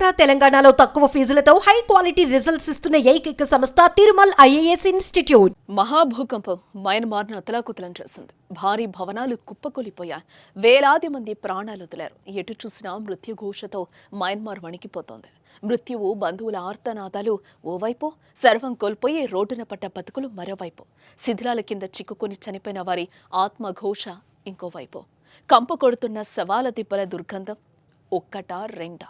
ఆంధ్ర తెలంగాణలో తక్కువ ఫీజులతో high quality results ఇస్తున్న ఏకైక సంస్థ తిరుమల్ ఐఏఎస్ ఇన్స్టిట్యూట్. మహాభూకంపం మయన్మార్ను అతలాకుతలం చేసింది. భారీ భవనాలు కుప్పకూలిపోయాయి. వేలాది మంది ప్రాణాలు వదిలారు. ఎటు చూసినా మృత్యుఘోషతో మయన్మార్ వణికిపోతోంది. మృత్యువు బంధువుల ఆర్తనాదాలు ఓవైపు, సర్వం కోల్పోయి రోడ్డున పడ్డ బతుకులు మరోవైపు, శిథిలాల కింద చిక్కుకుని చనిపోయిన వారి ఆత్మఘోష ఇంకోవైపు, కంపు కొడుతున్న శవాల దిబ్బల దుర్గంధం ఒక్కటా రెండా?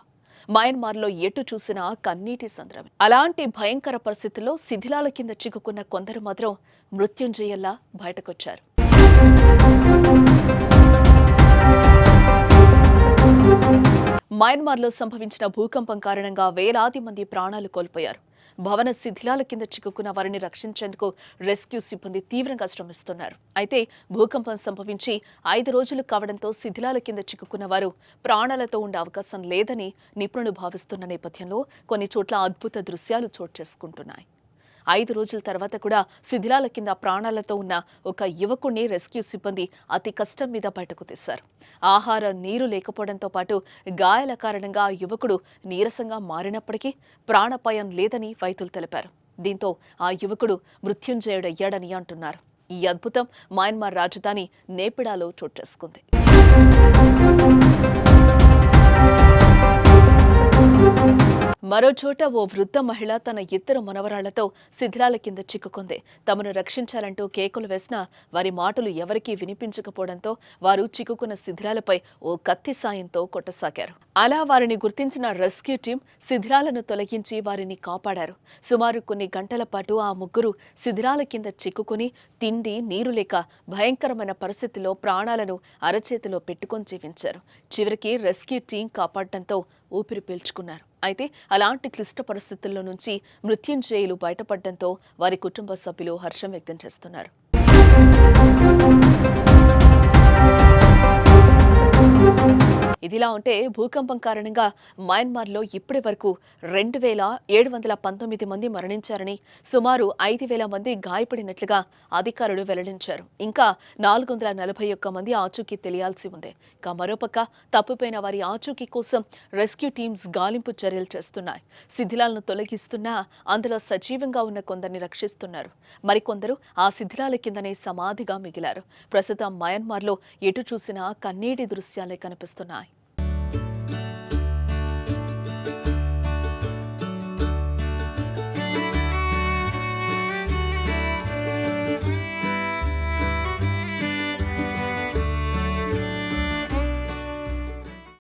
మయన్మార్లో ఎటు చూసినా కన్నీటి సంద్రమే. అలాంటి భయంకర పరిస్థితుల్లో శిథిలాల కింద చిక్కుకున్న కొందరు మాత్రం మృత్యుంజయల్లా బయటకొచ్చారు. మయన్మార్లో సంభవించిన భూకంపం కారణంగా వేలాది మంది ప్రాణాలు కోల్పోయారు. భవన శిథిలాల కింద చిక్కుకున్న వారిని రక్షించేందుకు రెస్క్యూ సిబ్బంది తీవ్రంగా శ్రమిస్తున్నారు. అయితే భూకంపం సంభవించి 5 రోజులు కావడంతో శిథిలాల కింద చిక్కుకున్న వారు ప్రాణాలతో ఉండే అవకాశం లేదని నిపుణులు భావిస్తున్న నేపథ్యంలో కొన్ని చోట్ల అద్భుత దృశ్యాలు చోటు చేసుకుంటున్నాయి. 5 రోజుల తర్వాత కూడా శిథిలాల కింద ప్రాణాలతో ఉన్న ఒక యువకుడిని రెస్క్యూ సిబ్బంది అతి కష్టం మీద బయటకు తీశారు. ఆహారం, నీరు లేకపోవడంతో పాటు గాయాల కారణంగా ఆ యువకుడు నీరసంగా మారినప్పటికీ ప్రాణాపాయం లేదని వైద్యులు తెలిపారు. దీంతో ఆ యువకుడు మృత్యుంజయుడయ్యాడని అంటున్నారు. ఈ అద్భుతం మయన్మార్ రాజధాని నేపిడాలో చోటు చేసుకుంది. మరోచోట ఓ వృద్ధ మహిళ తన 2 మనవరాళ్లతో శిథిలాల కింద చిక్కుకుంది. తమను రక్షించాలంటూ కేకులు వేసినా వారి మాటలు ఎవరికీ వినిపించకపోవడంతో వారు చిక్కుకున్న శిథిలాలపై ఓ కత్తి సాయంతో కొట్టసాగారు. అలా వారిని గుర్తించిన రెస్క్యూ టీం శిథిలాలను తొలగించి వారిని కాపాడారు. సుమారు కొన్ని గంటల పాటు ఆ ముగ్గురు శిథిలాల కింద చిక్కుకుని తిండి, నీరు లేక భయంకరమైన పరిస్థితిలో ప్రాణాలను అరచేతిలో పెట్టుకొని జీవించారు. చివరికి రెస్క్యూ టీం కాపాడటంతో ఊపిరి పీల్చుకున్నారు. అయితే అలాంటి క్లిష్ట పరిస్థితుల్లో నుంచి మృత్యుంజయులు బయటపడడంతో వారి కుటుంబ సభ్యులు హర్షం వ్యక్తం చేస్తున్నారు. ఇదిలా ఉంటే భూకంపం కారణంగా మయన్మార్లో ఇప్పటి వరకు 2,719 మంది మరణించారని, సుమారు 5,000 మంది గాయపడినట్లుగా అధికారులు వెల్లడించారు. ఇంకా 441 మంది ఆచూకీ తెలియాల్సి ఉంది. ఇక మరోపక్క తప్పిపోయిన వారి ఆచూకీ కోసం రెస్క్యూ టీమ్స్ గాలింపు చర్యలు చేస్తున్నాయి. శిథిలాలను తొలగిస్తున్నా అందులో సజీవంగా ఉన్న కొందరిని రక్షిస్తున్నారు. మరికొందరు ఆ శిథిలాల కిందనే సమాధిగా మిగిలారు. ప్రస్తుతం మయన్మార్లో ఎటు చూసినా కన్నీటి దృశ్యాలే కనిపిస్తున్నాయి.